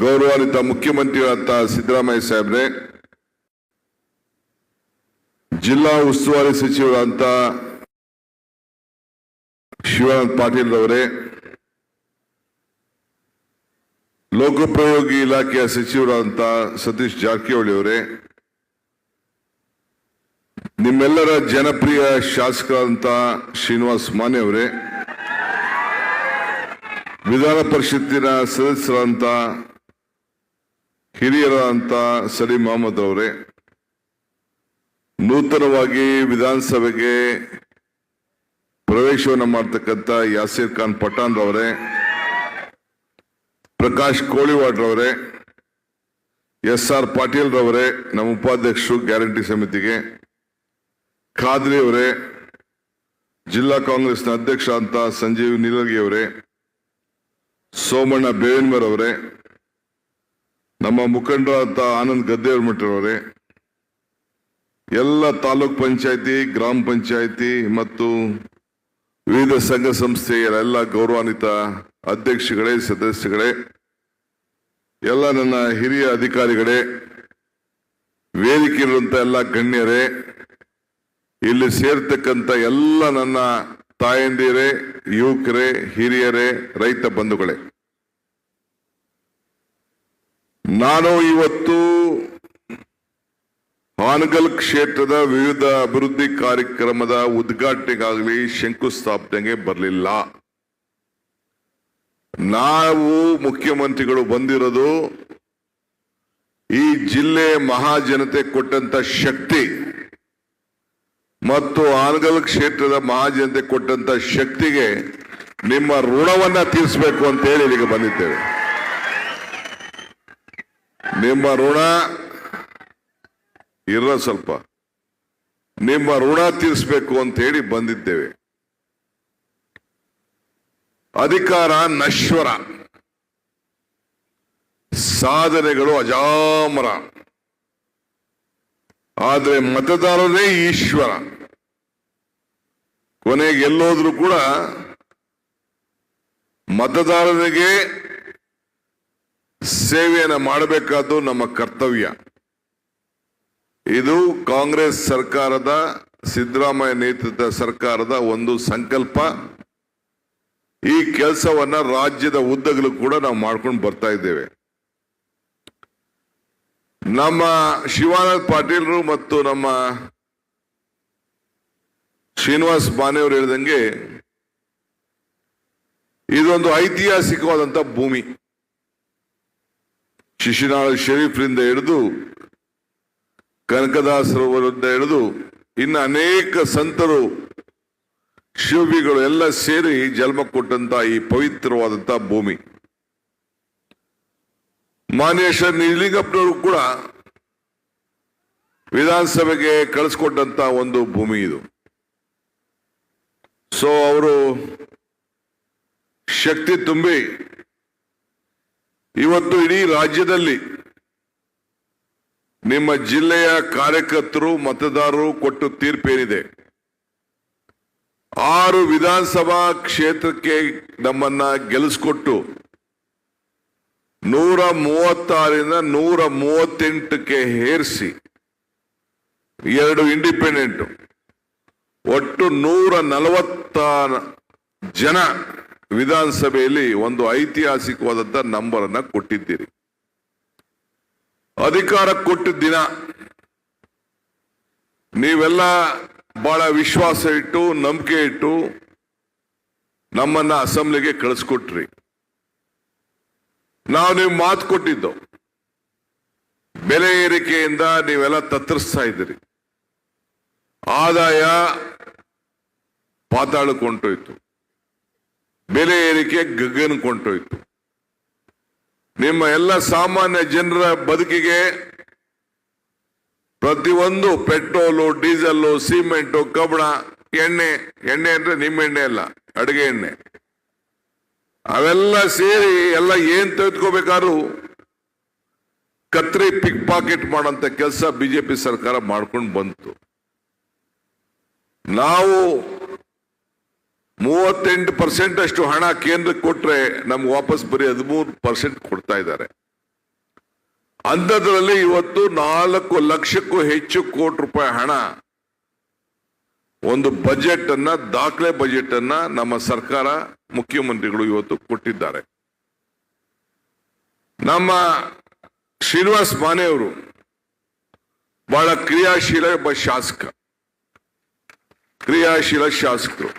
ಗೌರವಾನ್ವಿತ ಮುಖ್ಯಮಂತ್ರಿಗಳಾದ ಸಿದ್ದರಾಮಯ್ಯ ಸಾಹೇಬ್ರೆ, ಜಿಲ್ಲಾ ಉಸ್ತುವಾರಿ ಸಚಿವರಾದಂತ ಶಿವಾನಂದ ಪಾಟೀಲ್ ಅವರೇ, ಲೋಕೋಪಯೋಗಿ ಇಲಾಖೆಯ ಸಚಿವರಾದಂತ ಸತೀಶ್ ಜಾರಕಿಹೊಳಿ ಅವರೇ, ನಿಮ್ಮೆಲ್ಲರ ಜನಪ್ರಿಯ ಶಾಸಕರಾದಂತ ಶ್ರೀನಿವಾಸ್ ಮಾನೆ ಅವರೇ, ವಿಧಾನ ಪರಿಷತ್ತಿನ ಸದಸ್ಯರಾದಂತ ಹಿರಿಯರಾದಂತ ಸಲೀಂ ಅಹಮದ್ ಅವರೇ, ನೂತನವಾಗಿ ವಿಧಾನಸಭೆಗೆ ಪ್ರವೇಶವನ್ನು ಮಾಡತಕ್ಕಂಥ ಯಾಸೀರ್ ಖಾನ್ ಪಠಾಣ್ ಅವರೇ, ಪ್ರಕಾಶ್ ಕೋಳಿವಾಡ್ ರವರೇ, SR ಪಾಟೀಲ್ ರವರೇ, ನಮ್ಮ ಉಪಾಧ್ಯಕ್ಷರು ಗ್ಯಾರಂಟಿ ಸಮಿತಿಗೆ, ಖಾದ್ರಿ ಅವರೇ, ಜಿಲ್ಲಾ ಕಾಂಗ್ರೆಸ್ನ ಅಧ್ಯಕ್ಷ ಅಂತ ಸಂಜೀವ್ ನೀಲಗಿ ಅವರೇ, ಸೋಮಣ್ಣ ಬೇವಿನಮರ ಅವರೇ, ನಮ್ಮ ಮುಖಂಡರಾದ ಆನಂದ್ ಗದ್ದೇವರಮಠರವರೇ, ಎಲ್ಲ ತಾಲೂಕ್ ಪಂಚಾಯತಿ, ಗ್ರಾಮ ಪಂಚಾಯತಿ ಮತ್ತು ವಿವಿಧ ಸಂಘ ಸಂಸ್ಥೆಯ ಎಲ್ಲ ಗೌರವಾನ್ವಿತ ಅಧ್ಯಕ್ಷಗಳೇ, ಸದಸ್ಯಗಳೇ, ಎಲ್ಲ ನನ್ನ ಹಿರಿಯ ಅಧಿಕಾರಿಗಳೇ, ವೇದಿಕೆಯಿರುವಂತ ಎಲ್ಲ ಗಣ್ಯರೇ, ಇಲ್ಲಿ ಸೇರ್ತಕ್ಕಂಥ ಎಲ್ಲ ನನ್ನ ತಾಯಂದಿರೇ, ಯುವಕರೇ, ಹಿರಿಯರೇ, ರೈತ ಬಂಧುಗಳೇ, ನಾನು ಇವತ್ತು ಹಾನಗಲ್ ಕ್ಷೇತ್ರದ ವಿವಿಧ ಅಭಿವೃದ್ಧಿ ಕಾರ್ಯಕ್ರಮದ ಉದ್ಘಾಟನೆಗಾಗಲಿ ಶಂಕುಸ್ಥಾಪನೆಗೆ ಬರಲಿಲ್ಲ. ನಾವು ಮುಖ್ಯಮಂತ್ರಿಗಳು ಬಂದಿರೋದು ಈ ಜಿಲ್ಲೆ ಮಹಾಜನತೆ ಕೊಟ್ಟಂತ ಶಕ್ತಿ ಮತ್ತು ಹಾನಗಲ್ ಕ್ಷೇತ್ರದ ಮಹಾಜನತೆ ಕೊಟ್ಟಂತ ಶಕ್ತಿಗೆ ನಿಮ್ಮ ಋಣವನ್ನ ತೀರಿಸಬೇಕು ಅಂತ ಹೇಳಿ ಇಲ್ಲಿಗೆ ಬಂದಿದ್ದೇವೆ. ನಿಮ್ಮ ಋಣ ಸ್ವಲ್ಪ ನಿಮ್ಮ ಋಣ ತೀರಿಸಬೇಕು ಅಂತ ಹೇಳಿ ಬಂದಿದ್ದೇವೆ. ಅಧಿಕಾರ ನಶ್ವರ, ಸಾಧನೆಗಳು ಅಜಾಮರ, ಆದ್ರೆ ಮತದಾರರೇ ಈಶ್ವರ. ಕೊನೆಗೆ ಎಲ್ಲೋದ್ರೂ ಕೂಡ ಮತದಾರರಿಗೆ ಸೇವೆಯನ್ನು ಮಾಡಬೇಕಾದ್ದು ನಮ್ಮ ಕರ್ತವ್ಯ. ಇದು ಕಾಂಗ್ರೆಸ್ ಸರ್ಕಾರದ, ಸಿದ್ದರಾಮಯ್ಯ ನೇತೃತ್ವದ ಸರ್ಕಾರದ ಒಂದು ಸಂಕಲ್ಪ. ಈ ಕೆಲಸವನ್ನ ರಾಜ್ಯದ ಉದ್ದಗಲೂ ಕೂಡ ನಾವು ಮಾಡ್ಕೊಂಡು ಬರ್ತಾ ಇದ್ದೇವೆ. ನಮ್ಮ ಶಿವಾನಂದ ಪಾಟೀಲ್ರು ಮತ್ತು ನಮ್ಮ ಶ್ರೀನಿವಾಸ್ ಮಾನೆಯವರು ಹೇಳಿದಂಗೆ ಇದೊಂದು ಐತಿಹಾಸಿಕವಾದಂತ ಭೂಮಿ. ಶಿಶುನಾಳ ಶರೀಫ್ರಿಂದ ಹಿಡಿದು ಕನಕದಾಸರವರಿಂದ ಹಿಡಿದು ಇನ್ನು ಅನೇಕ ಸಂತರು, ಶಿವಬಿಗಳು ಎಲ್ಲ ಸೇರಿ ಜನ್ಮ ಕೊಟ್ಟಂತ ಈ ಪವಿತ್ರವಾದಂತ ಭೂಮಿ. ಮಾನ್ಯ ನಿಜಲಿಂಗಪ್ಪನವರು ಕೂಡ ವಿಧಾನಸಭೆಗೆ ಕಳಿಸ್ಕೊಟ್ಟಂತ ಒಂದು ಭೂಮಿ ಇದು. ಸೊ ಅವರು ಶಕ್ತಿ ತುಂಬಿ ಇವತ್ತು ಇಡೀ ರಾಜ್ಯದಲ್ಲಿ ನಿಮ್ಮ ಜಿಲ್ಲೆಯ ಕಾರ್ಯಕರ್ತರು, ಮತದಾರರು ಕೊಟ್ಟು ತೀರ್ಪೇನಿದೆ. 6 ವಿಧಾನಸಭಾ ಕ್ಷೇತ್ರಕ್ಕೆ ನಮ್ಮನ್ನ ಗೆಲ್ಲಿಸ್ಕೊಟ್ಟು 136ರಿಂದ 138ಕ್ಕೆ ಏರಿಸಿ 2 ಇಂಡಿಪೆಂಡೆಂಟ್, ಒಟ್ಟು 140 ಜನ ವಿಧಾನಸಭೆಯಲ್ಲಿ ಒಂದು ಐತಿಹಾಸಿಕವಾದಂತ ನಂಬರ್ ಅನ್ನ ಕೊಟ್ಟಿದ್ದೀರಿ. ಅಧಿಕಾರ ಕೊಟ್ಟಿದ್ದ ದಿನ ನೀವೆಲ್ಲ ಬಹಳ ವಿಶ್ವಾಸ ಇಟ್ಟು, ನಂಬಿಕೆ ಇಟ್ಟು ನಮ್ಮನ್ನ ಅಸೆಂಬ್ಲಿಗೆ ಕಳಿಸ್ಕೊಟ್ರಿ. ನಾವು ನೀವು ಮಾತು ಕೊಟ್ಟಿದ್ದು, ಬೆಲೆ ಏರಿಕೆಯಿಂದ ನೀವೆಲ್ಲ ತತ್ತರಿಸ್ತಾ ಇದ್ದೀರಿ. ಆದಾಯ ಪಾತಾಳಕೊಂಡೋಯ್ತು, ಬೆಲೆ ಏರಿಕೆ ಗಗನಕೊಂಡೋಯ್ತು. ನಿಮ್ಮ ಎಲ್ಲ ಸಾಮಾನ್ಯ ಜನರ ಬದುಕಿಗೆ ಪ್ರತಿಯೊಂದು ಪೆಟ್ರೋಲು, ಡೀಸೆಲ್ಲು, ಸಿಮೆಂಟು, ಕಬ್ಬಣ, ಎಣ್ಣೆ ಅಂದ್ರೆ ನಿಮ್ಮ ಎಣ್ಣೆ ಅಲ್ಲ, ಅಡುಗೆ ಎಣ್ಣೆ, ಅವೆಲ್ಲ ಸೇರಿ ಎಲ್ಲ ಏನ್ ತೆಗೆದುಕೋಬೇಕಾದ್ರೂ ಕತ್ರಿ ಪಿಕ್ ಪಾಕೆಟ್ ಮಾಡೋಂಥ ಕೆಲಸ ಬಿಜೆಪಿ ಸರ್ಕಾರ ಮಾಡ್ಕೊಂಡು ಬಂತು. ನಾವು 38% ಅಷ್ಟು ಹಣ ಕೇಂದ್ರಕ್ಕೆ ಕೊಟ್ರೆ ನಮ್ಗೆ ವಾಪಸ್ ಬರೀ 13% ಕೊಡ್ತಾ ಇದ್ದಾರೆ. ಅಂಥದ್ರಲ್ಲಿ ಇವತ್ತು 4 ಲಕ್ಷಕ್ಕೂ ಹೆಚ್ಚು ಕೋಟಿ ರೂಪಾಯಿ ಹಣ ಒಂದು ಬಜೆಟ್ ಅನ್ನ, ದಾಖಲೆ ಬಜೆಟ್ ಅನ್ನ ನಮ್ಮ ಸರ್ಕಾರ, ಮುಖ್ಯಮಂತ್ರಿಗಳು ಇವತ್ತು ಕೊಟ್ಟಿದ್ದಾರೆ. ನಮ್ಮ ಶ್ರೀನಿವಾಸ್ ಮಾನೆ ಅವರು ಬಹಳ ಕ್ರಿಯಾಶೀಲ ಶಾಸಕರು.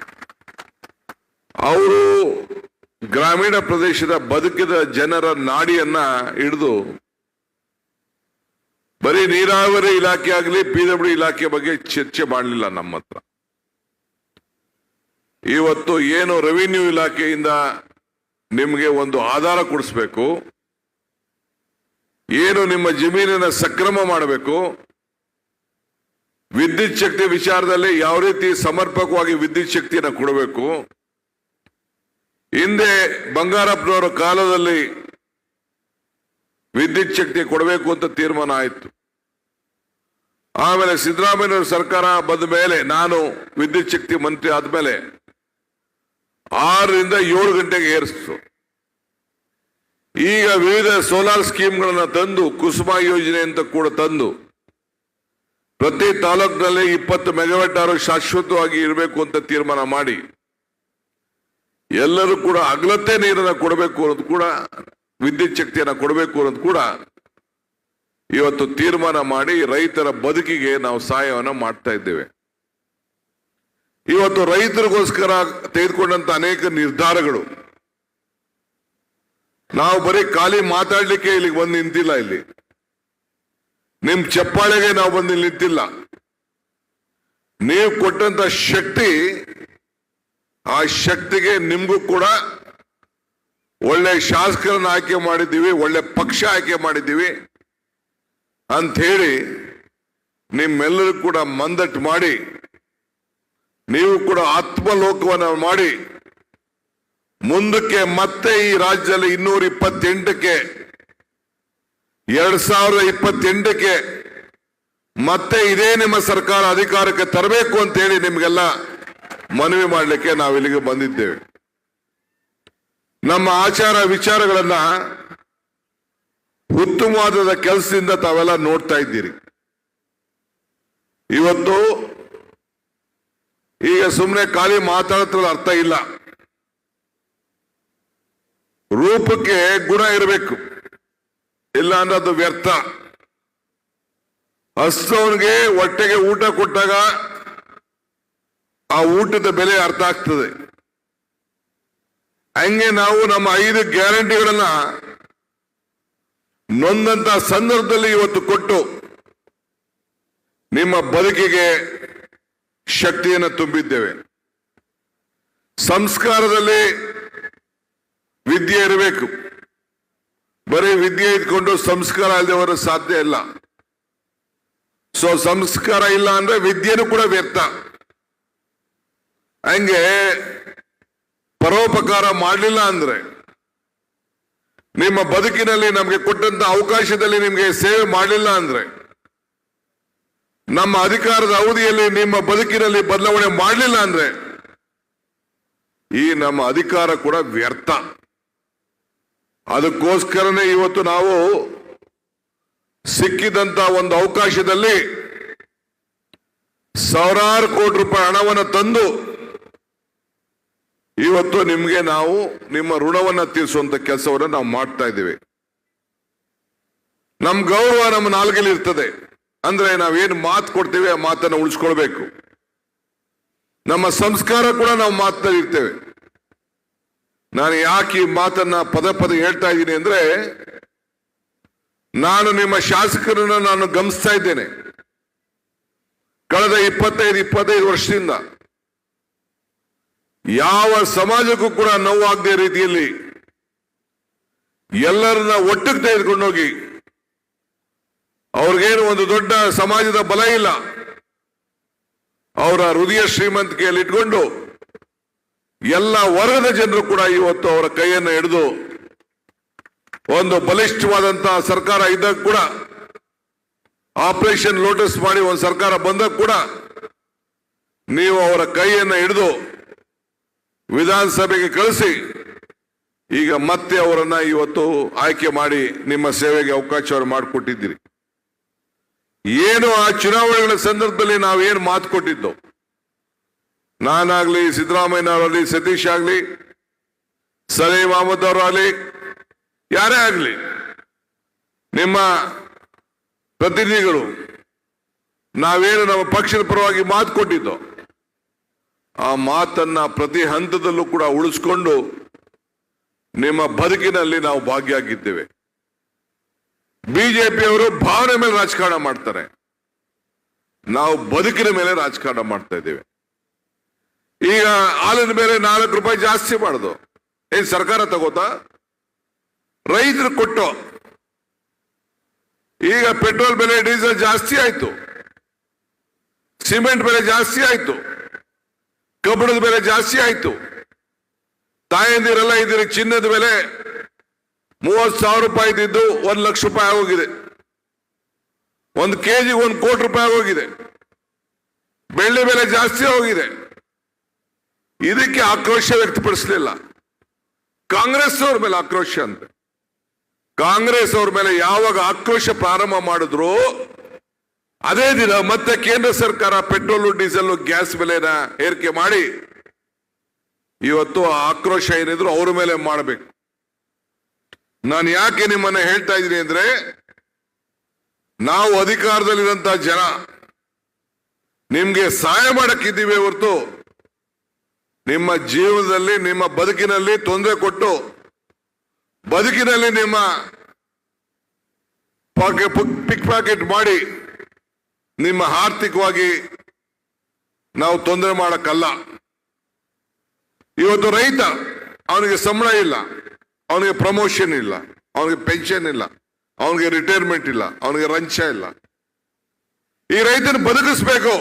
ಅವರು ಗ್ರಾಮೀಣ ಪ್ರದೇಶದ ಬದುಕಿದ ಜನರ ನಾಡಿಯನ್ನ ಹಿಡಿದು ಬರೀ ನೀರಾವರಿ ಇಲಾಖೆ ಆಗಲಿ, PWD ಇಲಾಖೆ ಬಗ್ಗೆ ಚರ್ಚೆ ಮಾಡಲಿಲ್ಲ ನಮ್ಮ ಹತ್ರ. ಇವತ್ತು ಏನು ರೆವಿನ್ಯೂ ಇಲಾಖೆಯಿಂದ ನಿಮಗೆ ಒಂದು ಆಧಾರ ಕೊಡಿಸ್ಬೇಕು, ಏನು ನಿಮ್ಮ ಜಮೀನಿನ ಸಕ್ರಮ ಮಾಡಬೇಕು, ವಿದ್ಯುತ್ ಶಕ್ತಿ ವಿಚಾರದಲ್ಲಿ ಯಾವ ರೀತಿ ಸಮರ್ಪಕವಾಗಿ ವಿದ್ಯುತ್ ಶಕ್ತಿಯನ್ನು ಕೊಡಬೇಕು. ಹಿಂದೆ ಬಂಗಾರಪ್ಪನವರ ಕಾಲದಲ್ಲಿ ವಿದ್ಯುತ್ ಶಕ್ತಿ ಕೊಡಬೇಕು ಅಂತ ತೀರ್ಮಾನ ಆಯಿತು. ಆಮೇಲೆ ಸಿದ್ದರಾಮಯ್ಯನವರ ಸರ್ಕಾರ ಬಂದ ಮೇಲೆ, ನಾನು ವಿದ್ಯುತ್ ಶಕ್ತಿ ಮಂತ್ರಿ ಆದ್ಮೇಲೆ 6 ರಿಂದ 7 ಗಂಟೆಗೆ ಏರಿಸ್ತು. ಈಗ ವಿವಿಧ ಸೋಲಾರ್ ಸ್ಕೀಮ್ಗಳನ್ನ ತಂದು, ಕುಸುಮ ಯೋಜನೆ ಅಂತ ಕೂಡ ತಂದು, ಪ್ರತಿ ತಾಲೂಕಿನಲ್ಲಿ 20 ಮೆಗಾವ್ಯಾಟ್ ಅವರು ಶಾಶ್ವತವಾಗಿ ಇರಬೇಕು ಅಂತ ತೀರ್ಮಾನ ಮಾಡಿ, ಎಲ್ಲರೂ ಕೂಡ ಅಗಲತ್ತೆ ನೀರನ್ನು ಕೊಡಬೇಕು ಅನ್ನೋದು ಕೂಡ, ವಿದ್ಯುತ್ ಶಕ್ತಿಯನ್ನು ಕೊಡಬೇಕು ಅನ್ನೋದು ಕೂಡ ಇವತ್ತು ತೀರ್ಮಾನ ಮಾಡಿ ರೈತರ ಬದುಕಿಗೆ ನಾವು ಸಹಾಯವನ್ನು ಮಾಡ್ತಾ ಇದ್ದೇವೆ. ಇವತ್ತು ರೈತರಿಗೋಸ್ಕರ ತೆಗೆದುಕೊಂಡಂತ ಅನೇಕ ನಿರ್ಧಾರಗಳು, ನಾವು ಬರೀ ಖಾಲಿ ಮಾತಾಡ್ಲಿಕ್ಕೆ ಇಲ್ಲಿಗೆ ಬಂದು ನಿಂತಿಲ್ಲ. ಇಲ್ಲಿ ನಿಮ್ ಚಪ್ಪಾಳೆಗೆ ನಾವು ಬಂದು ನಿಂತಿಲ್ಲ. ನೀವು ಕೊಟ್ಟಂತ ಶಕ್ತಿ, ಆ ಶಕ್ತಿಗೆ ನಿಮ್ಗೂ ಕೂಡ ಒಳ್ಳೆ ಶಾಸಕರನ್ನ ಆಯ್ಕೆ ಮಾಡಿದ್ದೀವಿ, ಒಳ್ಳೆ ಪಕ್ಷ ಆಯ್ಕೆ ಮಾಡಿದ್ದೀವಿ ಅಂತ ಹೇಳಿ ನಿಮ್ಮೆಲ್ಲರೂ ಕೂಡ ಮಂದಟ್ಟು ಮಾಡಿ, ನೀವು ಕೂಡ ಆತ್ಮಲೋಕವನ್ನು ಮಾಡಿ ಮುಂದಕ್ಕೆ ಮತ್ತೆ ಈ ರಾಜ್ಯದಲ್ಲಿ 228ಕ್ಕೆ 2028ಕ್ಕೆ ಮತ್ತೆ ಇದೇ ನಿಮ್ಮ ಸರ್ಕಾರ ಅಧಿಕಾರಕ್ಕೆ ತರಬೇಕು ಅಂತ ಹೇಳಿ ನಿಮ್ಗೆಲ್ಲ ಮನವಿ ಮಾಡಲಿಕ್ಕೆ ನಾವು ಇಲ್ಲಿಗೆ ಬಂದಿದ್ದೇವೆ. ನಮ್ಮ ಆಚಾರ ವಿಚಾರಗಳನ್ನ ಉತ್ತಮವಾದ ಕೆಲಸದಿಂದ ತಾವೆಲ್ಲ ನೋಡ್ತಾ ಇದ್ದೀರಿ. ಇವತ್ತು ಈಗ ಸುಮ್ಮನೆ ಖಾಲಿ ಮಾತಾಡೋದ್ರಲ್ಲಿ ಅರ್ಥ ಇಲ್ಲ. ರೂಪಕ್ಕೆ ಗುಣ ಇರಬೇಕು, ಇಲ್ಲ ಅಂದ್ರೆ ಅದು ವ್ಯರ್ಥ. ಹಸ್ತವನಿಗೆ ಹೊಟ್ಟೆಗೆ ಊಟ ಕೊಟ್ಟಾಗ ಆ ಊಟದ ಬೆಲೆ ಅರ್ಥ ಆಗ್ತದೆ. ಹಂಗೆ ನಾವು ನಮ್ಮ 5 ಗ್ಯಾರಂಟಿಗಳನ್ನ ನೊಂದಂತ ಸಂದರ್ಭದಲ್ಲಿ ಇವತ್ತು ಕೊಟ್ಟು ನಿಮ್ಮ ಬದುಕಿಗೆ ಶಕ್ತಿಯನ್ನು ತುಂಬಿದ್ದೇವೆ. ಸಂಸ್ಕಾರದಲ್ಲಿ ವಿದ್ಯೆ ಇರಬೇಕು. ಬರೀ ವಿದ್ಯೆ ಇದ್ಕೊಂಡು ಸಂಸ್ಕಾರ ಇಲ್ಲದವರು ಸಾಧ್ಯ ಇಲ್ಲ. ಸೊ ಸಂಸ್ಕಾರ ಇಲ್ಲ ಅಂದ್ರೆ ವಿದ್ಯೆನೂ ಕೂಡ ವ್ಯರ್ಥ. ಹಂಗೆ ಪರೋಪಕಾರ ಮಾಡಲಿಲ್ಲ ಅಂದ್ರೆ, ನಿಮ್ಮ ಬದುಕಿನಲ್ಲಿ ನಮಗೆ ಕೊಟ್ಟಂತ ಅವಕಾಶದಲ್ಲಿ ನಿಮಗೆ ಸೇವೆ ಮಾಡಲಿಲ್ಲ ಅಂದ್ರೆ, ನಮ್ಮ ಅಧಿಕಾರದ ಅವಧಿಯಲ್ಲಿ ನಿಮ್ಮ ಬದುಕಿನಲ್ಲಿ ಬದಲಾವಣೆ ಮಾಡಲಿಲ್ಲ ಅಂದ್ರೆ, ಈ ನಮ್ಮ ಅಧಿಕಾರ ಕೂಡ ವ್ಯರ್ಥ. ಅದಕ್ಕೋಸ್ಕರನೇ ಇವತ್ತು ನಾವು ಸಿಕ್ಕಿದಂತ ಒಂದು ಅವಕಾಶದಲ್ಲಿ ಸಾವಿರಾರು ಕೋಟಿ ರೂಪಾಯಿ ಹಣವನ್ನು ತಂದು ಇವತ್ತು ನಿಮ್ಗೆ ನಾವು ನಿಮ್ಮ ಋಣವನ್ನ ತೀರಿಸುವಂತ ಕೆಲಸವನ್ನು ನಾವು ಮಾಡ್ತಾ ಇದ್ದೀವಿ. ನಮ್ ಗೌರವ ನಮ್ಮ ನಾಲ್ಗೆಲಿ ಇರ್ತದೆ. ಅಂದ್ರೆ ನಾವೇನು ಮಾತು ಕೊಡ್ತೇವೆ ಆ ಮಾತನ್ನು ಉಳಿಸ್ಕೊಳ್ಬೇಕು. ನಮ್ಮ ಸಂಸ್ಕಾರ ಕೂಡ ನಾವು ಮಾತಲ್ಲಿ ಇರ್ತೇವೆ. ನಾನು ಯಾಕೆ ಈ ಮಾತನ್ನ ಪದೇ ಹೇಳ್ತಾ ಇದ್ದೀನಿ ಅಂದ್ರೆ, ನಾನು ನಿಮ್ಮ ಶಾಸಕರನ್ನ ನಾನು ಗಮನಿಸ್ತಾ ಇದ್ದೇನೆ. ಕಳೆದ 25 ವರ್ಷದಿಂದ ಯಾವ ಸಮಾಜಕ್ಕೂ ಕೂಡ ನೋವಾಗದೆ ರೀತಿಯಲ್ಲಿ ಎಲ್ಲರನ್ನ ಒಟ್ಟಿಗೆ ತೆಗೆದುಕೊಂಡೋಗಿ, ಅವ್ರಿಗೇನು ಒಂದು ದೊಡ್ಡ ಸಮಾಜದ ಬಲ ಇಲ್ಲ, ಅವರ ಹೃದಯ ಶ್ರೀಮಂತಿಕೆಯಲ್ಲಿ ಇಟ್ಕೊಂಡು ಎಲ್ಲ ವರ್ಗದ ಜನರು ಕೂಡ ಇವತ್ತು ಅವರ ಕೈಯನ್ನು ಹಿಡಿದು ಒಂದು ಬಲಿಷ್ಠವಾದಂತಹ ಸರ್ಕಾರ ಇದ್ದಾಗ ಕೂಡ, ಆಪರೇಷನ್ ಲೋಟಸ್ ಮಾಡಿ ಒಂದು ಸರ್ಕಾರ ಬಂದಾಗ ಕೂಡ ನೀವು ಅವರ ಕೈಯನ್ನು ಹಿಡಿದು ವಿಧಾನಸಭೆಗೆ ಕಳಿಸಿ ಈಗ ಮತ್ತೆ ಅವರನ್ನ ಇವತ್ತು ಆಯ್ಕೆ ಮಾಡಿ ನಿಮ್ಮ ಸೇವೆಗೆ ಅವಕಾಶವನ್ನು ಮಾಡಿಕೊಟ್ಟಿದ್ದೀರಿ. ಏನು ಆ ಚುನಾವಣೆಗಳ ಸಂದರ್ಭದಲ್ಲಿ ನಾವೇನು ಮಾತು ಕೊಟ್ಟಿದ್ದು, ನಾನಾಗ್ಲಿ, ಸಿದ್ದರಾಮಯ್ಯನವರಾಗಲಿ, ಸತೀಶ್ ಆಗ್ಲಿ, ಸಲೀಂ ಅಹಮದ್ ಅವರಾಗಲಿ, ಯಾರೇ ಆಗ್ಲಿ, ನಿಮ್ಮ ಪ್ರತಿನಿಧಿಗಳು ನಾವೇನು ನಮ್ಮ ಪಕ್ಷದ ಪರವಾಗಿ ಮಾತು ಕೊಟ್ಟಿದ್ದೋ ಆ ಮಾತನ್ನ ಪ್ರತಿ ಹಂತದಲ್ಲೂ ಕೂಡ ಉಳಿಸ್ಕೊಂಡು ನಿಮ್ಮ ಬದುಕಿನಲ್ಲಿ ನಾವು ಭಾಗಿಯಾಗಿದ್ದೇವೆ. ಬಿಜೆಪಿಯವರು ಭಾವನೆ ಮೇಲೆ ರಾಜಕಾರಣ ಮಾಡ್ತಾರೆ, ನಾವು ಬದುಕಿನ ಮೇಲೆ ರಾಜಕಾರಣ ಮಾಡ್ತಾ ಇದ್ದೇವೆ. ಈಗ ಹಾಲಿನ ಮೇಲೆ 4 ರೂಪಾಯಿ ಜಾಸ್ತಿ ಮಾಡುದು ಏನ್ ಸರ್ಕಾರ ತಗೋತಾ? ರೈತರು ಕೊಟ್ಟು ಈಗ ಪೆಟ್ರೋಲ್ ಬೆಲೆ, ಡೀಸೆಲ್ ಜಾಸ್ತಿ ಆಯ್ತು, ಸಿಮೆಂಟ್ ಬೆಲೆ ಜಾಸ್ತಿ ಆಯ್ತು, ಕಬ್ಬಿಣದ ಬೆಲೆ ಜಾಸ್ತಿ ಆಯ್ತು. ತಾಯಂದಿರೆಲ್ಲ ಇದ್ದೀರಿ, ಚಿನ್ನದ ಬೆಲೆ 30,000 ರೂಪಾಯಿ ಇದ್ದಿದ್ದು 1 ಲಕ್ಷ ರೂಪಾಯಿ ಆಗೋಗಿದೆ. 1 ಕೆಜಿ 1 ಕೋಟಿ ರೂಪಾಯಿ ಆಗೋಗಿದೆ. ಬೆಳ್ಳಿ ಬೆಲೆ ಜಾಸ್ತಿ ಹೋಗಿದೆ. ಇದಕ್ಕೆ ಆಕ್ರೋಶ ವ್ಯಕ್ತಪಡಿಸಲಿಲ್ಲ. ಕಾಂಗ್ರೆಸ್ ಅವ್ರ ಮೇಲೆ ಆಕ್ರೋಶ ಅಂತ. ಕಾಂಗ್ರೆಸ್ ಅವ್ರ ಮೇಲೆ ಯಾವಾಗ ಆಕ್ರೋಶ ಪ್ರಾರಂಭ ಮಾಡಿದ್ರು ಅದೇ ದಿನ ಮತ್ತೆ ಕೇಂದ್ರ ಸರ್ಕಾರ ಪೆಟ್ರೋಲು, ಡೀಸೆಲ್, ಗ್ಯಾಸ್ ಬೆಲೆನ ಏರಿಕೆ ಮಾಡಿ ಇವತ್ತು ಆ ಆಕ್ರೋಶ ಏನಿದ್ರು ಅವ್ರ ಮೇಲೆ ಮಾಡಬೇಕು. ನಾನು ಯಾಕೆ ನಿಮ್ಮನ್ನ ಹೇಳ್ತಾ ಇದ್ದೀನಿ ಅಂದ್ರೆ, ನಾವು ಅಧಿಕಾರದಲ್ಲಿರುವಂತಹ ಜನ ನಿಮ್ಗೆ ಸಹಾಯ ಮಾಡಕ್ಕಿದ್ದೀವಿ ಹೊರತು ನಿಮ್ಮ ಜೀವನದಲ್ಲಿ, ನಿಮ್ಮ ಬದುಕಿನಲ್ಲಿ ತೊಂದರೆ ಕೊಟ್ಟು ಬದುಕಿನಲ್ಲಿ ನಿಮ್ಮ ಪಿಕ್ ಪ್ಯಾಕೆಟ್ ಮಾಡಿ ನಿಮ್ಮ ಆರ್ಥಿಕವಾಗಿ ನಾವು ತೊಂದರೆ ಮಾಡಕ್ಕಲ್ಲ. ಇವತ್ತು ರೈತ, ಅವನಿಗೆ ಸಂಬಳ ಇಲ್ಲ, ಅವನಿಗೆ ಪ್ರಮೋಷನ್ ಇಲ್ಲ, ಅವನಿಗೆ ಪೆನ್ಷನ್ ಇಲ್ಲ, ಅವನಿಗೆ ರಿಟೈರ್ಮೆಂಟ್ ಇಲ್ಲ, ಅವನಿಗೆ ರಂಚ ಇಲ್ಲ. ಈ ರೈತನ ಬದುಕಿಸ್ಬೇಕು.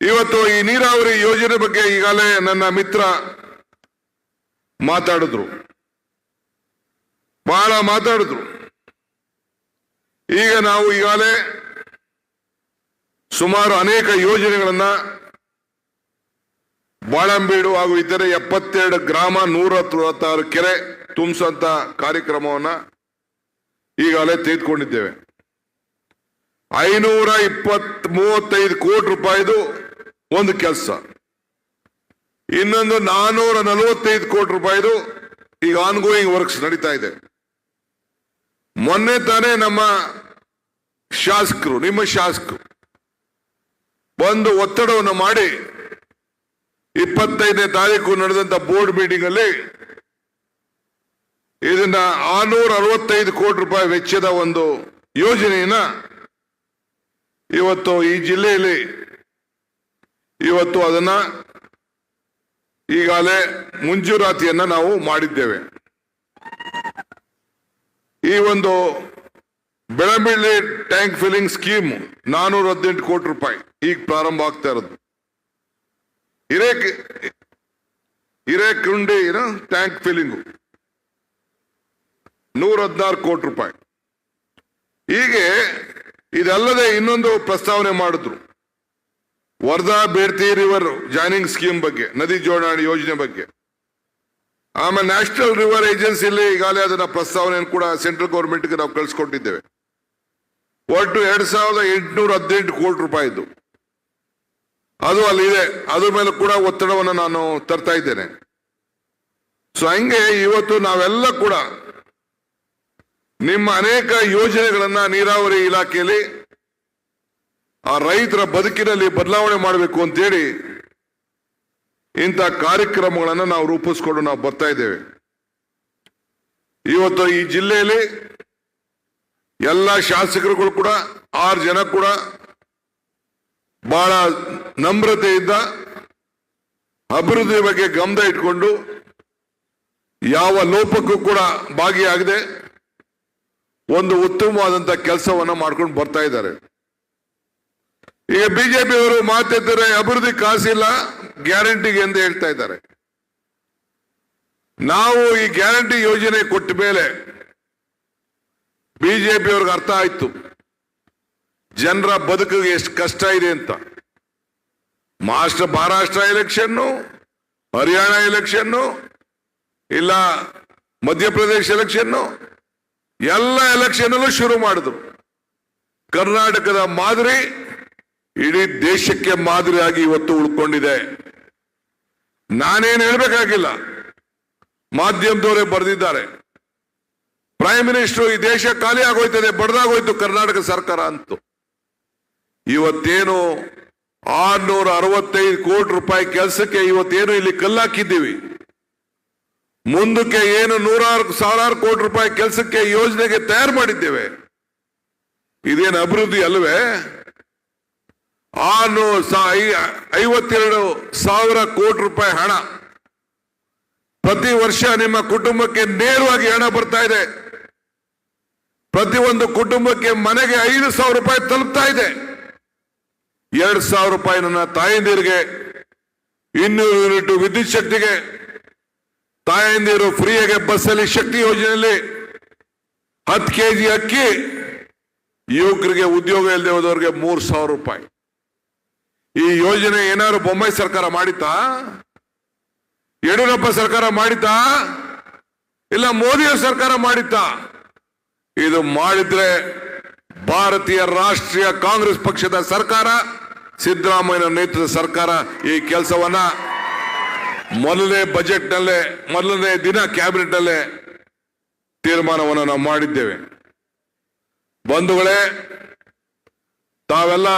ಇವತ್ತು ಈ ನೀರಾವರಿ ಯೋಜನೆ ಬಗ್ಗೆ ಈಗಾಗಲೇ ನನ್ನ ಮಿತ್ರ ಮಾತಾಡಿದ್ರು, ಬಹಳ ಮಾತಾಡಿದ್ರು. ಈಗ ನಾವು ಈಗಾಗಲೇ ಸುಮಾರು ಅನೇಕ ಯೋಜನೆಗಳನ್ನ ಬಾಳಂಬೀಡು ಹಾಗೂ ಇತರೆ 72 ಗ್ರಾಮ 136 ಕೆರೆ ತುಂಬಿಸುವಂತ ಕಾರ್ಯಕ್ರಮವನ್ನ ಈಗಾಗಲೇ ತೆಗೆದುಕೊಂಡಿದ್ದೇವೆ. 535 ಕೋಟಿ ರೂಪಾಯಿದು ಒಂದು ಕೆಲಸ, ಇನ್ನೊಂದು 445 ಕೋಟಿ ರೂಪಾಯಿದು ಈಗ ಆನ್ಗೋಯಿಂಗ್ ವರ್ಕ್ಸ್ ನಡೀತಾ ಇದೆ. ಮೊನ್ನೆ ತಾನೇ ನಮ್ಮ ಶಾಸಕರು, ನಿಮ್ಮ ಶಾಸಕರು ಒಂದು ಒತ್ತಡವನ್ನು ಮಾಡಿ 25ನೇ ತಾರೀಕು ನಡೆದಂತ ಬೋರ್ಡ್ ಮೀಟಿಂಗ್ ಅಲ್ಲಿ ಇದನ್ನ 665 ಕೋಟಿ ರೂಪಾಯಿ ವೆಚ್ಚದ ಒಂದು ಯೋಜನೆಯನ್ನ ಇವತ್ತು ಈ ಜಿಲ್ಲೆಯಲ್ಲಿ ಇವತ್ತು ಅದನ್ನ ಈಗಾಗಲೇ ಮಂಜೂರಾತಿಯನ್ನ ನಾವು ಮಾಡಿದ್ದೇವೆ. ಈ ಒಂದು ಬೆಳಂಬೆಳ್ಳಿ ಟ್ಯಾಂಕ್ ಫಿಲ್ಲಿಂಗ್ ಸ್ಕೀಮ್ 418 ಕೋಟಿ ರೂಪಾಯಿ ಈಗ ಪ್ರಾರಂಭ ಆಗ್ತಾ ಇರೋದು. ಹಿರೇಕುಂಡಿ ಟ್ಯಾಂಕ್ ಫಿಲ್ಲಿಂಗು 116 ಕೋಟಿ ರೂಪಾಯಿ. ಹೀಗೆ ಇದಲ್ಲದೆ ಇನ್ನೊಂದು ಪ್ರಸ್ತಾವನೆ ಮಾಡಿದ್ರು, Wardha Bedti river joining scheme ಬಗ್ಗೆ, ನದಿ ಜೋಡಣೆ ಯೋಜನೆ ಬಗ್ಗೆ. ಆಮೇಲೆ ನ್ಯಾಷನಲ್ ರಿವರ್ ಏಜೆನ್ಸಿಯಲ್ಲಿ ಈಗಾಗಲೇ ಅದನ್ನ ಪ್ರಸ್ತಾವನೆಯನ್ನು ಕೂಡ ಸೆಂಟ್ರಲ್ ಗೌರ್ಮೆಂಟ್ಗೆ ನಾವು ಕಳಿಸ್ಕೊಟ್ಟಿದ್ದೇವೆ. ಒಟ್ಟು 2818 ಕೋಟಿ ರೂಪಾಯಿ ಇದ್ದು ಅದು ಅಲ್ಲಿದೆ. ಅದ್ರ ಮೇಲೆ ಕೂಡ ಒತ್ತಡವನ್ನು ನಾನು ತರ್ತಾ ಇದ್ದೇನೆ. ಸೊ ಹಂಗೆ ಇವತ್ತು ನಾವೆಲ್ಲ ಕೂಡ ನಿಮ್ಮ ಅನೇಕ ಯೋಜನೆಗಳನ್ನ ನೀರಾವರಿ ಇಲಾಖೆಯಲ್ಲಿ ಆ ರೈತರ ಬದುಕಿನಲ್ಲಿ ಬದಲಾವಣೆ ಮಾಡಬೇಕು ಅಂತೇಳಿ ಇಂಥ ಕಾರ್ಯಕ್ರಮಗಳನ್ನು ನಾವು ರೂಪಿಸ್ಕೊಂಡು ನಾವು ಬರ್ತಾ ಇದ್ದೇವೆ. ಇವತ್ತು ಈ ಜಿಲ್ಲೆಯಲ್ಲಿ ಎಲ್ಲ ಶಾಸಕರುಗಳು ಕೂಡ 6 ಜನ ಕೂಡ ಬಹಳ ನಮ್ರತೆಯಿಂದ ಅಭಿವೃದ್ಧಿ ಬಗ್ಗೆ ಗಮನ ಇಟ್ಕೊಂಡು ಯಾವ ಲೋಪಕ್ಕೂ ಕೂಡ ಭಾಗಿಯಾಗದೆ ಒಂದು ಉತ್ತಮವಾದಂತ ಕೆಲಸವನ್ನ ಮಾಡ್ಕೊಂಡು ಬರ್ತಾ ಇದ್ದಾರೆ. ಈಗ ಬಿಜೆಪಿ ಅವರು ಮಾತಾಡ್ತಾರೆ, ಅಭಿವೃದ್ಧಿ ಕಾಸಿಲ್ಲ ಗ್ಯಾರಂಟಿಗೆ ಎಂದು ಹೇಳ್ತಾ ಇದ್ದಾರೆ. ನಾವು ಈ ಗ್ಯಾರಂಟಿ ಯೋಜನೆ ಕೊಟ್ಟ ಮೇಲೆ ಬಿಜೆಪಿ ಅವ್ರಿಗೆ ಅರ್ಥ ಆಯ್ತು ಜನರ ಬದುಕಿಗೆ ಎಷ್ಟು ಕಷ್ಟ ಇದೆ ಅಂತ. ಮಹಾರಾಷ್ಟ್ರ ಎಲೆಕ್ಷನ್ನು, ಹರಿಯಾಣ ಎಲೆಕ್ಷನ್ನು, ಇಲ್ಲ ಮಧ್ಯಪ್ರದೇಶ ಎಲೆಕ್ಷನ್, ಎಲ್ಲ ಎಲೆಕ್ಷನ್ ಶುರು ಮಾಡಿದ್ರು. ಕರ್ನಾಟಕದ ಮಾದರಿ ಇಡೀ ದೇಶಕ್ಕೆ ಮಾದರಿಯಾಗಿ ಇವತ್ತು ಉಳ್ಕೊಂಡಿದೆ. ನಾನೇನು ಹೇಳ್ಬೇಕಾಗಿಲ್ಲ, ಮಾಧ್ಯಮದವರೇ ಬರೆದಿದ್ದಾರೆ. ಪ್ರೈಮ್ ಮಿನಿಸ್ಟರ್ ಈ ದೇಶ ಖಾಲಿ ಆಗೋಯ್ತದೆ, ಬಡ್ದಾಗೋಯ್ತು ಕರ್ನಾಟಕ ಸರ್ಕಾರ ಅಂತ. ಇವತ್ತೇನು 665 ಕೋಟಿ ರೂಪಾಯಿ ಕೆಲಸಕ್ಕೆ ಇವತ್ತೇನು ಇಲ್ಲಿ ಕಲ್ಲಾಕಿದ್ದೀವಿ, ಮುಂದಕ್ಕೆ ಏನು 100,000 ಕೋಟಿ ರೂಪಾಯಿ ಕೆಲಸಕ್ಕೆ ಯೋಜನೆಗೆ ತಯಾರು ಮಾಡಿದ್ದೇವೆ. ಇದೇನು ಅಭಿವೃದ್ಧಿ ಅಲ್ವೇ? 52,000 ಕೋಟಿ ರೂಪಾಯಿ ಹಣ ಪ್ರತಿ ವರ್ಷ ನಿಮ್ಮ ಕುಟುಂಬಕ್ಕೆ ನೇರವಾಗಿ ಹಣ ಬರ್ತಾ ಇದೆ. ಪ್ರತಿಯೊಂದು ಕುಟುಂಬಕ್ಕೆ ಮನೆಗೆ 5,000 ರೂಪಾಯಿ ತಲುಪ್ತಾ ಇದೆ. 2,000 ರೂಪಾಯಿ ನನ್ನ ತಾಯಂದಿರಿಗೆ, 200 ಯೂನಿಟ್ ವಿದ್ಯುತ್ ಶಕ್ತಿಗೆ, ತಾಯಂದಿರು ಫ್ರೀಯಾಗಿ ಬಸ್ಸಲ್ಲಿ ಶಕ್ತಿ ಯೋಜನೆಯಲ್ಲಿ 10 ಕೆಜಿ ಅಕ್ಕಿ, ಯುವಕರಿಗೆ ಉದ್ಯೋಗ ಇಲ್ಲದೆ ಹೋದವರಿಗೆ 3,000 ರೂಪಾಯಿ. ಈ ಯೋಜನೆ ಏನಾದ್ರು ಬೊಮ್ಮಾಯಿ ಸರ್ಕಾರ ಮಾಡಿತಾ? ಯಡಿಯೂರಪ್ಪ ಸರ್ಕಾರ ಮಾಡಿತಾ? ಇಲ್ಲ ಮೋದಿಯ ಸರ್ಕಾರ ಮಾಡಿತಾ? ಇದು ಮಾಡಿದ್ರೆ ಭಾರತೀಯ ರಾಷ್ಟ್ರೀಯ ಕಾಂಗ್ರೆಸ್ ಪಕ್ಷದ ಸರ್ಕಾರ, ಸಿದ್ದರಾಮಯ್ಯ ನೇತೃತ್ವದ ಸರ್ಕಾರ ಈ ಕೆಲಸವನ್ನ ಮೊದಲನೇ ಬಜೆಟ್ ನಲ್ಲೇ, ಮೊದಲನೇ ದಿನ ಕ್ಯಾಬಿನೆಟ್ ನಲ್ಲೇ ತೀರ್ಮಾನವನ್ನು ನಾವು ಮಾಡಿದ್ದೇವೆ. ಬಂಧುಗಳೇ, ತಾವೆಲ್ಲ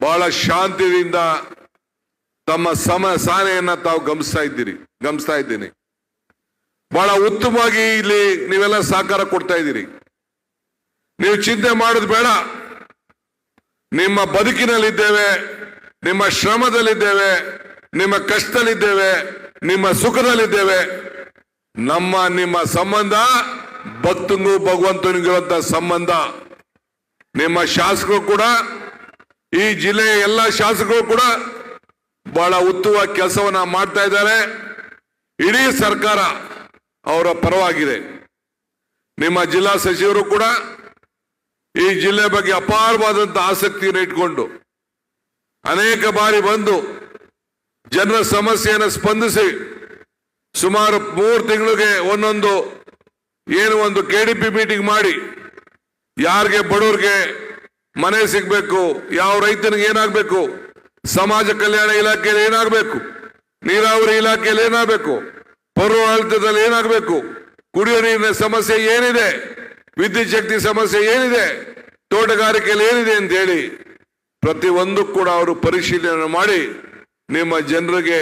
ಬಹಳ ಶಾಂತಿಯಿಂದ ತಮ್ಮ ಸಾನೆಯನ್ನ ತಾವು ಗಮನಿಸ್ತಾ ಇದ್ದೀನಿ. ಬಹಳ ಉತ್ತಮವಾಗಿ ಇಲ್ಲಿ ನೀವೆಲ್ಲ ಸಹಕಾರ ಕೊಡ್ತಾ ಇದ್ದೀರಿ. ನೀವು ಚಿಂತೆ ಮಾಡೋದು ಬೇಡ. ನಿಮ್ಮ ಬದುಕಿನಲ್ಲಿದ್ದೇವೆ, ನಿಮ್ಮ ಶ್ರಮದಲ್ಲಿದ್ದೇವೆ, ನಿಮ್ಮ ಕಷ್ಟದಲ್ಲಿದ್ದೇವೆ, ನಿಮ್ಮ ಸುಖದಲ್ಲಿದ್ದೇವೆ. ನಿಮ್ಮ ಸಂಬಂಧ ಭಕ್ತನಿಗೂ ಭಗವಂತನಿಗಿರುವಂತ ಸಂಬಂಧ. ನಿಮ್ಮ ಶಾಸಕರು ಕೂಡ, ಈ ಜಿಲ್ಲೆಯ ಎಲ್ಲ ಶಾಸಕರು ಕೂಡ ಬಹಳ ಉತ್ತಮವಾಗಿ ಕೆಲಸವನ್ನ ಮಾಡ್ತಾ ಇದ್ದಾರೆ. ಇಡೀ ಸರ್ಕಾರ ಅವರ ಪರವಾಗಿದೆ. ನಿಮ್ಮ ಜಿಲ್ಲಾ ಸಚಿವರು ಕೂಡ ಈ ಜಿಲ್ಲೆ ಬಗ್ಗೆ ಅಪಾರವಾದಂತಹ ಆಸಕ್ತಿಯನ್ನು ಇಟ್ಕೊಂಡು ಅನೇಕ ಬಾರಿ ಬಂದು ಜನರ ಸಮಸ್ಯೆಯನ್ನು ಸ್ಪಂದಿಸಿ ಸುಮಾರು 3 ತಿಂಗಳಿಗೆ ಒಂದು KDP ಮೀಟಿಂಗ್ ಮಾಡಿ ಯಾರಿಗೆ ಬಡವರಿಗೆ ಮನೆ ಸಿಗ್ಬೇಕು, ಯಾವ ರೈತನಿಗೆ ಏನಾಗಬೇಕು, ಸಮಾಜ ಕಲ್ಯಾಣ ಇಲಾಖೆಯಲ್ಲಿ ಏನಾಗಬೇಕು, ನೀರಾವರಿ ಇಲಾಖೆಯಲ್ಲಿ ಏನಾಗಬೇಕು, ಪೌರಾಡಳಿತದಲ್ಲಿ ಏನಾಗಬೇಕು, ಕುಡಿಯೋ ನೀರಿನ ಸಮಸ್ಯೆ ಏನಿದೆ, ವಿದ್ಯುತ್ ಶಕ್ತಿ ಸಮಸ್ಯೆ ಏನಿದೆ, ತೋಟಗಾರಿಕೆಯಲ್ಲಿ ಏನಿದೆ ಅಂತ ಹೇಳಿ ಪ್ರತಿಯೊಂದು ಕೂಡ ಅವರು ಪರಿಶೀಲನೆ ಮಾಡಿ ನಿಮ್ಮ ಜನರಿಗೆ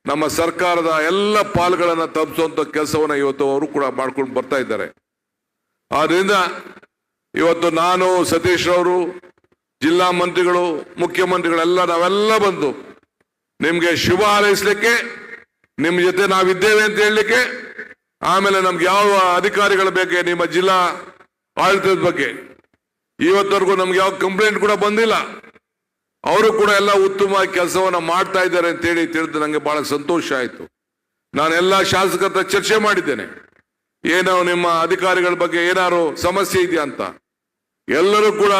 ನಮ್ಮ ಸರ್ಕಾರದ ಎಲ್ಲ ಪಾಲುಗಳನ್ನು ತಪ್ಪಿಸುವಂತ ಕೆಲಸವನ್ನು ಇವತ್ತು ಅವರು ಕೂಡ ಮಾಡ್ಕೊಂಡು ಬರ್ತಾ ಇದ್ದಾರೆ. ಆದ್ರಿಂದ ಇವತ್ತು ನಾನು, ಸತೀಶ್ ಅವರು, ಜಿಲ್ಲಾ ಮಂತ್ರಿಗಳು, ಮುಖ್ಯಮಂತ್ರಿಗಳೆಲ್ಲ ನಾವೆಲ್ಲ ಬಂದು ನಿಮ್ಗೆ ಶುಭ ಹಾರೈಸಲಿಕ್ಕೆ, ನಿಮ್ ಜೊತೆ ನಾವಿದ್ದೇವೆ ಅಂತ ಹೇಳಲಿಕ್ಕೆ, ಆಮೇಲೆ ನಮ್ಗೆ ಯಾವ ಅಧಿಕಾರಿಗಳ ಬಗ್ಗೆ, ನಿಮ್ಮ ಜಿಲ್ಲಾ ಆಡಳಿತದ ಬಗ್ಗೆ ಇವತ್ತವರೆಗೂ ನಮ್ಗೆ ಯಾವ ಕಂಪ್ಲೇಂಟ್ ಕೂಡ ಬಂದಿಲ್ಲ. ಅವರು ಕೂಡ ಎಲ್ಲ ಉತ್ತಮವಾಗಿ ಕೆಲಸವನ್ನ ಮಾಡ್ತಾ ಇದ್ದಾರೆ ಅಂತ ಹೇಳಿ ತಿಳಿದು ನಂಗೆ ಬಹಳ ಸಂತೋಷ ಆಯ್ತು. ನಾನೆಲ್ಲ ಶಾಸಕರ ಹತ್ರ ಚರ್ಚೆ ಮಾಡಿದ್ದೇನೆ. ಏನೋ ನಿಮ್ಮ ಅಧಿಕಾರಿಗಳ ಬಗ್ಗೆ ಏನಾದ್ರು ಸಮಸ್ಯೆ ಇದೆಯಾ ಅಂತ. ಎಲ್ಲರೂ ಕೂಡ